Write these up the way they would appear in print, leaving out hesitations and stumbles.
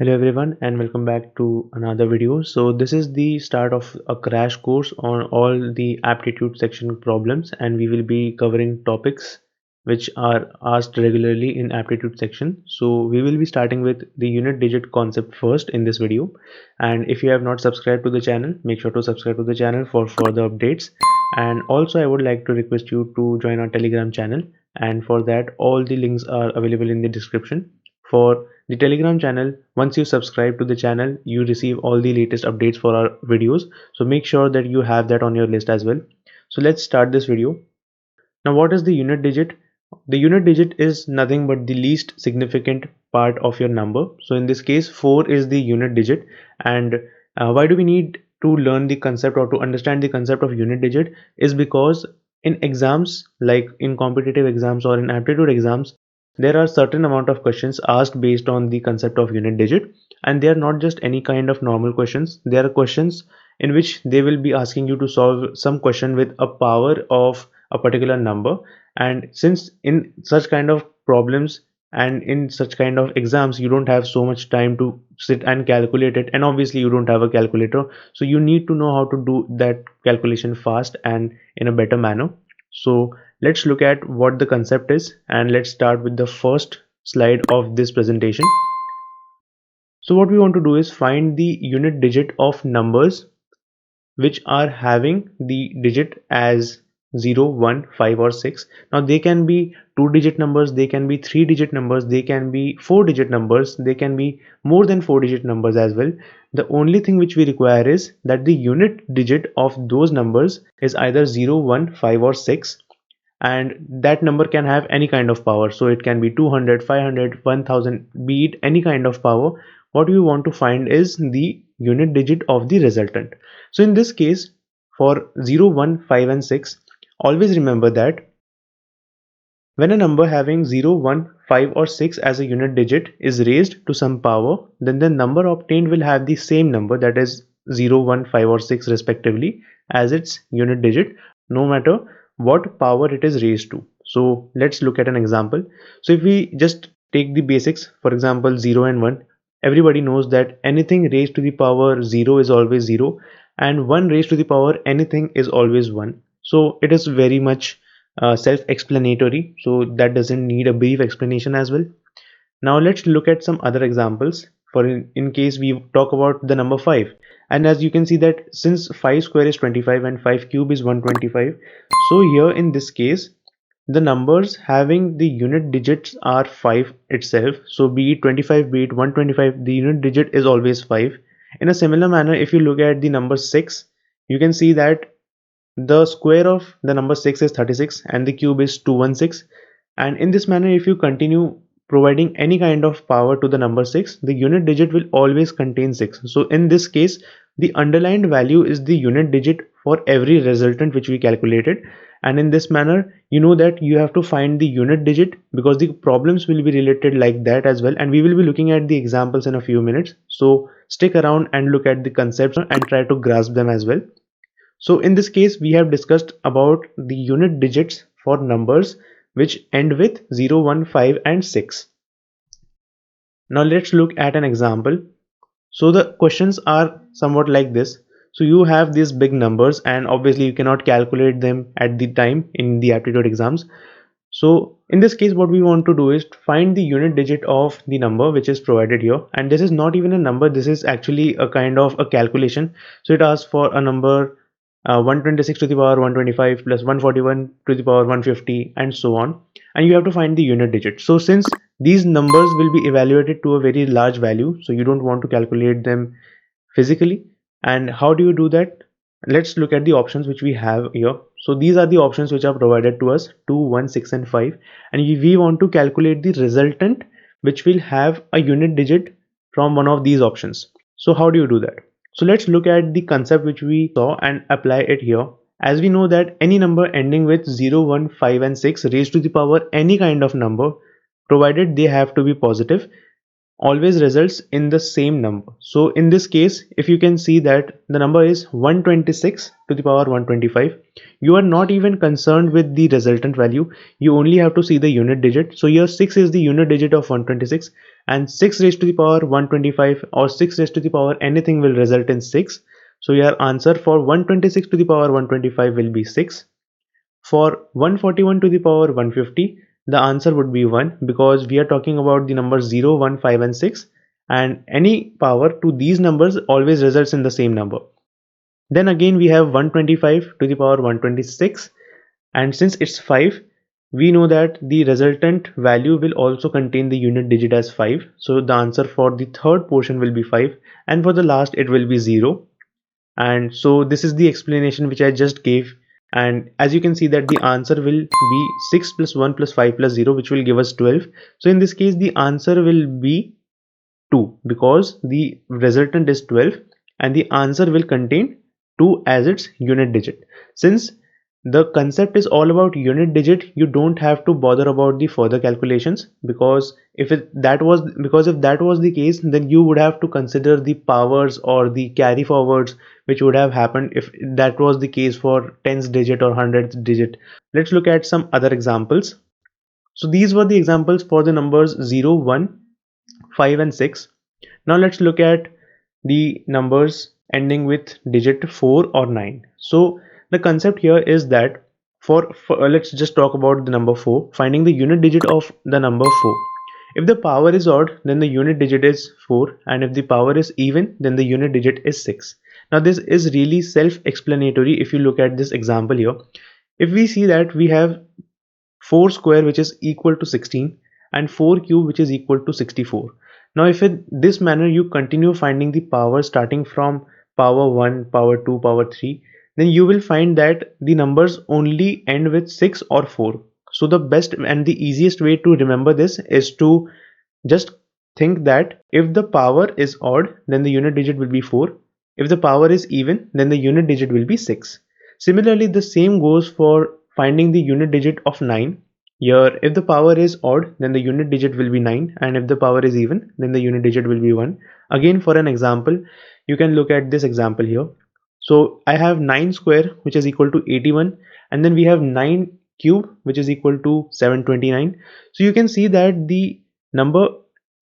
Hello everyone and welcome back to another video. So this is the start of a crash course on all the aptitude section problems, and we will be covering topics which are asked regularly in aptitude section. So we will be starting with the unit digit concept first in this video, and if you have not subscribed to the channel, make sure to subscribe to the channel for further updates. And also I would like to request you to join our Telegram channel, and for that all the links are available in the description. For the Telegram channel, once you subscribe to the channel, you receive all the latest updates for our videos. So make sure that you have that on your list as well. So let's start this video. Now, what is the unit digit? The unit digit is nothing but the least significant part of your number. So in this case, 4 is the unit digit. And why do we need to learn the concept or to understand the concept of unit digit is because in exams, like in competitive exams or in aptitude exams, there are certain amount of questions asked based on the concept of unit digit, and they are not just any kind of normal questions. There are questions in which they will be asking you to solve some question with a power of a particular number. And since in such kind of problems and in such kind of exams you don't have so much time to sit and calculate it, and obviously you don't have a calculator, so you need to know how to do that calculation fast and in a better manner. So let's look at what the concept is, and let's start with the first slide of this presentation. So what we want to do is find the unit digit of numbers which are having the digit as 0, 1, 5 or 6. Now they can be 2-digit numbers, they can be 3-digit numbers, they can be 4-digit numbers, they can be more than 4-digit numbers as well. The only thing which we require is that the unit digit of those numbers is either 0, 1, 5 or 6, and that number can have any kind of power. So it can be 200, 500, 1000, be it any kind of power. What we want to find is the unit digit of the resultant. So in this case, for 0, 1, 5 and 6, always remember that when a number having 0, 1, 5 or 6 as a unit digit is raised to some power, then the number obtained will have the same number, that is 0, 1, 5 or 6 respectively, as its unit digit, no matter what power it is raised to. So let's look at an example. So if we just take the basics, for example 0 and 1, everybody knows that anything raised to the power 0 is always 0, and 1 raised to the power anything is always 1. So it is very much self-explanatory, so that doesn't need a brief explanation as well. Now let's look at some other examples. For in case we talk about the number 5, and as you can see that since 5 square is 25 and 5 cube is 125, so here in this case the numbers having the unit digits are 5 itself. So be it 25, be it 125, the unit digit is always 5. In a similar manner, if you look at the number 6, you can see that the square of the number 6 is 36 and the cube is 216. And in this manner, if you continue providing any kind of power to the number 6, the unit digit will always contain 6. So in this case, the underlined value is the unit digit for every resultant which we calculated. And in this manner, you know that you have to find the unit digit because the problems will be related like that as well. And we will be looking at the examples in a few minutes. So stick around and look at the concepts and try to grasp them as well. So in this case, we have discussed about the unit digits for numbers which end with 0, 1, 5 and 6. Now let's look at an example. So the questions are somewhat like this. So you have these big numbers and obviously you cannot calculate them at the time in the aptitude exams. So in this case, what we want to do is find the unit digit of the number which is provided here. And this is not even a number, this is actually a kind of a calculation. So it asks for a number 126 to the power 125 plus 141 to the power 150 and so on, and you have to find the unit digit. So since these numbers will be evaluated to a very large value, so you don't want to calculate them physically. And how do you do that? Let's look at the options which we have here. So these are the options which are provided to us: 2, 1, 6 and 5, and we want to calculate the resultant which will have a unit digit from one of these options. So how do you do that? So let's look at the concept which we saw and apply it here. As we know that any number ending with 0, 1, 5 and 6 raised to the power any kind of number, provided they have to be positive, always results in the same number. So in this case, if you can see that the number is 126 to the power 125, you are not even concerned with the resultant value. You only have to see the unit digit. So here 6 is the unit digit of 126, and 6 raised to the power 125 or 6 raised to the power anything will result in 6. So your answer for 126 to the power 125 will be 6. For 141 to the power 150, the answer would be 1, because we are talking about the numbers 0, 1, 5 and 6, and any power to these numbers always results in the same number. Then again we have 125 to the power 126, and since it's 5, we know that the resultant value will also contain the unit digit as 5. So the answer for the third portion will be 5, and for the last it will be 0. And so this is the explanation which I just gave, and as you can see that the answer will be 6 plus 1 plus 5 plus 0, which will give us 12. So in this case the answer will be 2, because the resultant is 12 and the answer will contain 2 as its unit digit. Since the concept is all about unit digit, you don't have to bother about the further calculations, because if that was the case, then you would have to consider the powers or the carry forwards which would have happened if that was the case for tens digit or hundredth digit. Let's look at some other examples. So these were the examples for the numbers 0, 1, 5 and 6. Now let's look at the numbers ending with digit 4 or 9. So the concept here is that for let's just talk about the number 4, finding the unit digit of the number 4. If the power is odd, then the unit digit is 4, and if the power is even, then the unit digit is 6. Now this is really self-explanatory if you look at this example here. If we see that we have 4 square which is equal to 16 and 4 cube which is equal to 64. Now if in this manner you continue finding the power starting from power 1, power 2, power 3, then you will find that the numbers only end with 6 or 4. So the best and the easiest way to remember this is to just think that if the power is odd, then the unit digit will be 4. If the power is even, then the unit digit will be 6. Similarly, the same goes for finding the unit digit of 9. Here, if the power is odd, then the unit digit will be 9, and if the power is even, then the unit digit will be 1. Again, for an example, you can look at this example here. So I have 9 square which is equal to 81, and then we have 9 cube which is equal to 729. So you can see that the number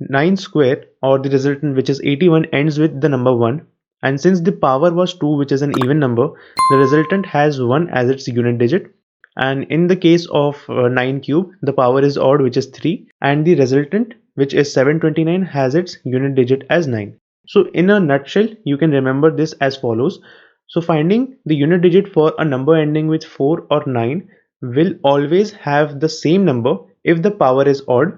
9 square or the resultant which is 81 ends with the number 1, and since the power was 2 which is an even number, the resultant has 1 as its unit digit. And in the case of 9 cube, the power is odd which is 3, and the resultant which is 729 has its unit digit as 9. So in a nutshell, you can remember this as follows. So finding the unit digit for a number ending with 4 or 9 will always have the same number if the power is odd,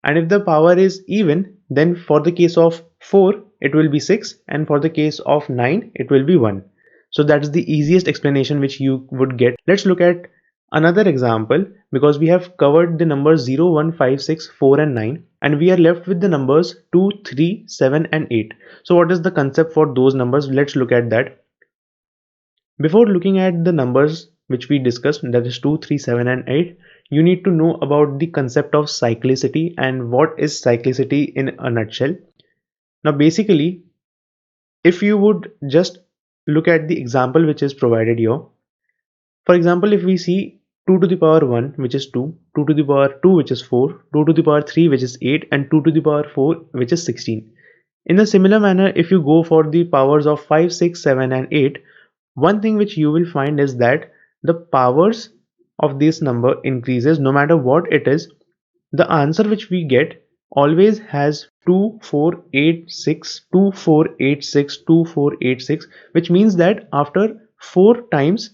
and if the power is even, then for the case of 4 it will be 6, and for the case of 9 it will be 1. So that's the easiest explanation which you would get. Let's look at another example, because we have covered the numbers 0, 1, 5, 6, 4 and 9, and we are left with the numbers 2, 3, 7 and 8. So what is the concept for those numbers? Let's look at that. Before looking at the numbers which we discussed, that is 2, 3, 7 and 8, you need to know about the concept of cyclicity and what is cyclicity in a nutshell. Now basically, if you would just look at the example which is provided here. For example, if we see 2 to the power 1 which is 2, 2 to the power 2 which is 4, 2 to the power 3 which is 8 and 2 to the power 4 which is 16. In a similar manner, if you go for the powers of 5, 6, 7 and 8, one thing which you will find is that the powers of this number increases no matter what it is. The answer which we get always has 2, 4, 8, 6, 2, 4, 8, 6, 2, 4, 8, 6, which means that after 4 times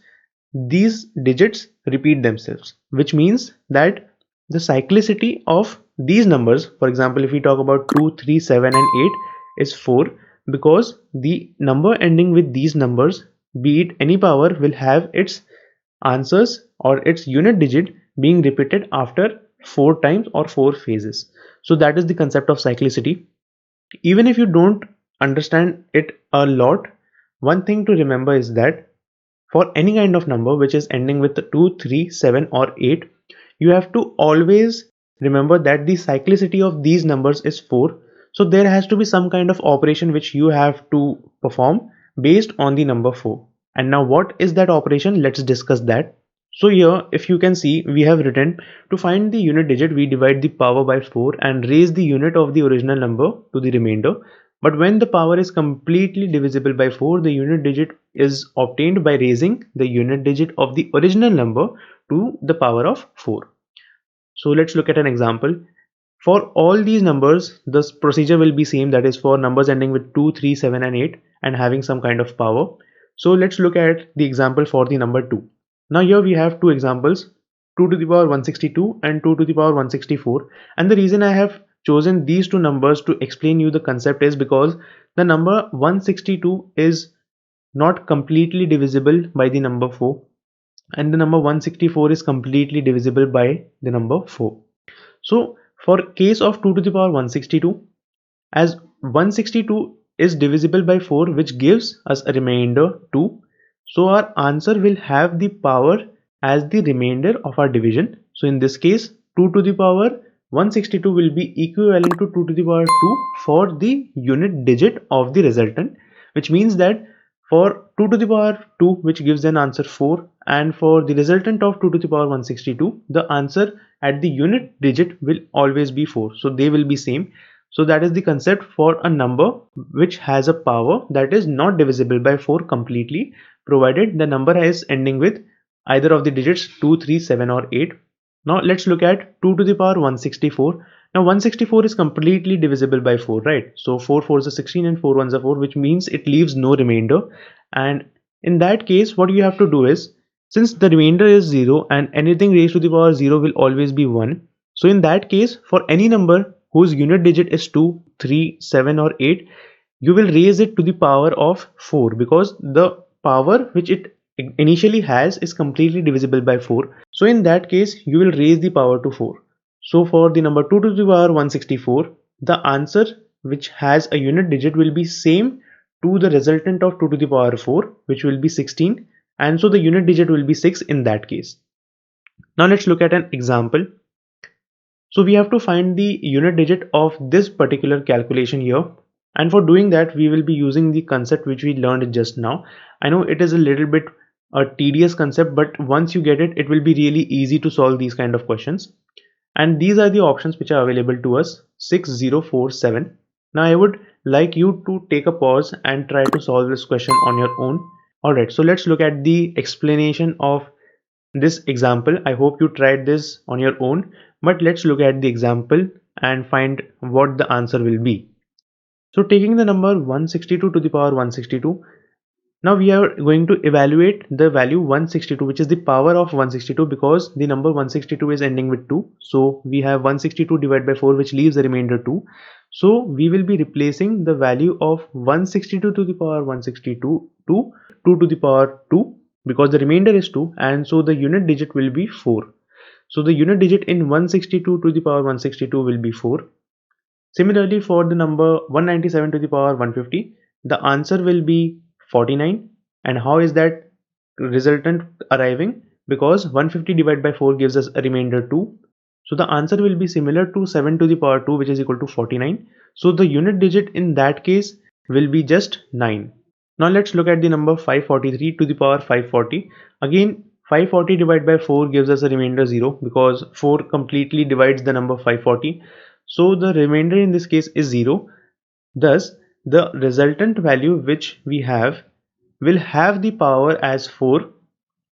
these digits repeat themselves, which means that the cyclicity of these numbers, for example, if we talk about 2, 3, 7 and 8, is 4, because the number ending with these numbers, be it any power, will have its answers or its unit digit being repeated after 4 times or 4 phases. So that is the concept of cyclicity. Even if you don't understand it a lot, one thing to remember is that for any kind of number which is ending with 2, 3, 7 or 8, you have to always remember that the cyclicity of these numbers is 4. So there has to be some kind of operation which you have to perform based on the number 4. And now what is that operation? Let's discuss that. So here, if you can see, we have written to find the unit digit, we divide the power by 4 and raise the unit of the original number to the remainder. But when the power is completely divisible by 4, the unit digit is obtained by raising the unit digit of the original number to the power of 4. So let's look at an example. For all these numbers, the procedure will be same, that is for numbers ending with 2, 3, 7 and 8 and having some kind of power. So let's look at the example for the number 2. Now here we have two examples, 2 to the power 162 and 2 to the power 164, and the reason I have chosen these two numbers to explain you the concept is because the number 162 is not completely divisible by the number 4 and the number 164 is completely divisible by the number 4. So for case of 2 to the power 162, as 162 is divisible by 4 which gives us a remainder 2, so our answer will have the power as the remainder of our division. So in this case 2 to the power 162 will be equivalent to 2 to the power 2 for the unit digit of the resultant, which means that for 2 to the power 2 which gives an answer 4 and for the resultant of 2 to the power 162 the answer at the unit digit will always be 4, so they will be same. So that is the concept for a number which has a power that is not divisible by 4 completely, provided the number is ending with either of the digits 2, 3, 7 or 8. Now let's look at 2 to the power 164. Now 164 is completely divisible by 4, right? So 4 4s are 16 and 4 1s are 4, which means it leaves no remainder. And in that case, what you have to do is, since the remainder is 0 and anything raised to the power 0 will always be 1. So in that case, for any number whose unit digit is 2, 3, 7 or 8, you will raise it to the power of 4 because the power which it initially has is completely divisible by 4. So in that case, you will raise the power to 4. So for the number 2 to the power 164, the answer which has a unit digit will be same to the resultant of 2 to the power 4, which will be 16, and so the unit digit will be 6 in that case. Now let's look at an example. So we have to find the unit digit of this particular calculation here, and for doing that we will be using the concept which we learned just now. I know it is a little bit a tedious concept, but once you get it, it will be really easy to solve these kind of questions. And these are the options which are available to us: 6, 0, 4, 7. Now I would like you to take a pause and try to solve this question on your own. Alright, so let's look at the explanation of this example. I hope you tried this on your own, but let's look at the example and find what the answer will be. So taking the number 162 to the power 162, now we are going to evaluate the value 162, which is the power of 162, because the number 162 is ending with 2. So we have 162 divided by 4, which leaves the remainder 2. So we will be replacing the value of 162 to the power 162 to 2 to the power 2, because the remainder is 2, and so the unit digit will be 4. So the unit digit in 162 to the power 162 will be 4. Similarly, for the number 197 to the power 150, the answer will be 49. And how is that resultant arriving? Because 150 divided by 4 gives us a remainder 2. So the answer will be similar to 7 to the power 2, which is equal to 49. So the unit digit in that case will be just 9. Now let's look at the number 543 to the power 540. Again, 540 divided by 4 gives us a remainder 0, because 4 completely divides the number 540. So the remainder in this case is 0. Thus, the resultant value which we have will have the power as 4,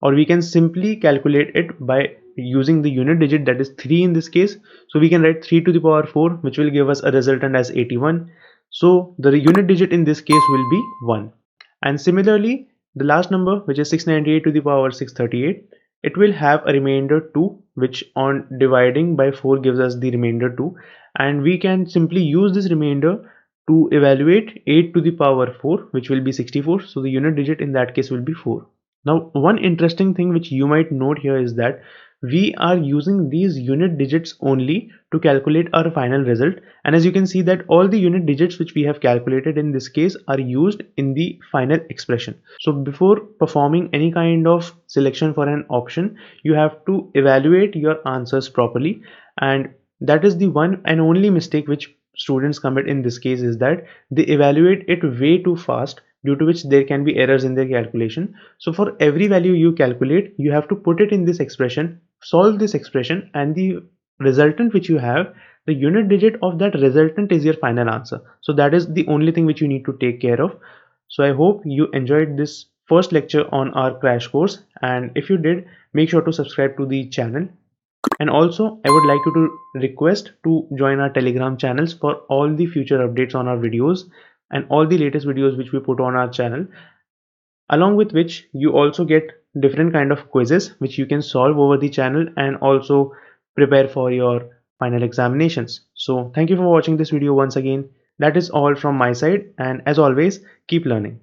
or we can simply calculate it by using the unit digit, that is 3 in this case. So we can write 3 to the power 4, which will give us a resultant as 81. So the unit digit in this case will be 1. And similarly, the last number, which is 698 to the power 638, it will have a remainder 2, which on dividing by 4 gives us the remainder 2, and we can simply use this remainder to evaluate 8 to the power 4, which will be 64. So the unit digit in that case will be 4. Now, one interesting thing which you might note here is that we are using these unit digits only to calculate our final result, and as you can see that all the unit digits which we have calculated in this case are used in the final expression. So before performing any kind of selection for an option, you have to evaluate your answers properly, and that is the one and only mistake which students commit in this case is that they evaluate it way too fast, due to which there can be errors in their calculation. So for every value you calculate, you have to put it in this expression, solve this expression, and the resultant which you have, the unit digit of that resultant is your final answer. So that is the only thing which you need to take care of. So I hope you enjoyed this first lecture on our crash course, and if you did, make sure to subscribe to the channel. And also, I would like you to request to join our Telegram channels for all the future updates on our videos and all the latest videos which we put on our channel, along with which you also get different kind of quizzes which you can solve over the channel and also prepare for your final examinations. So thank you for watching this video once again. That is all from my side, and as always, keep learning.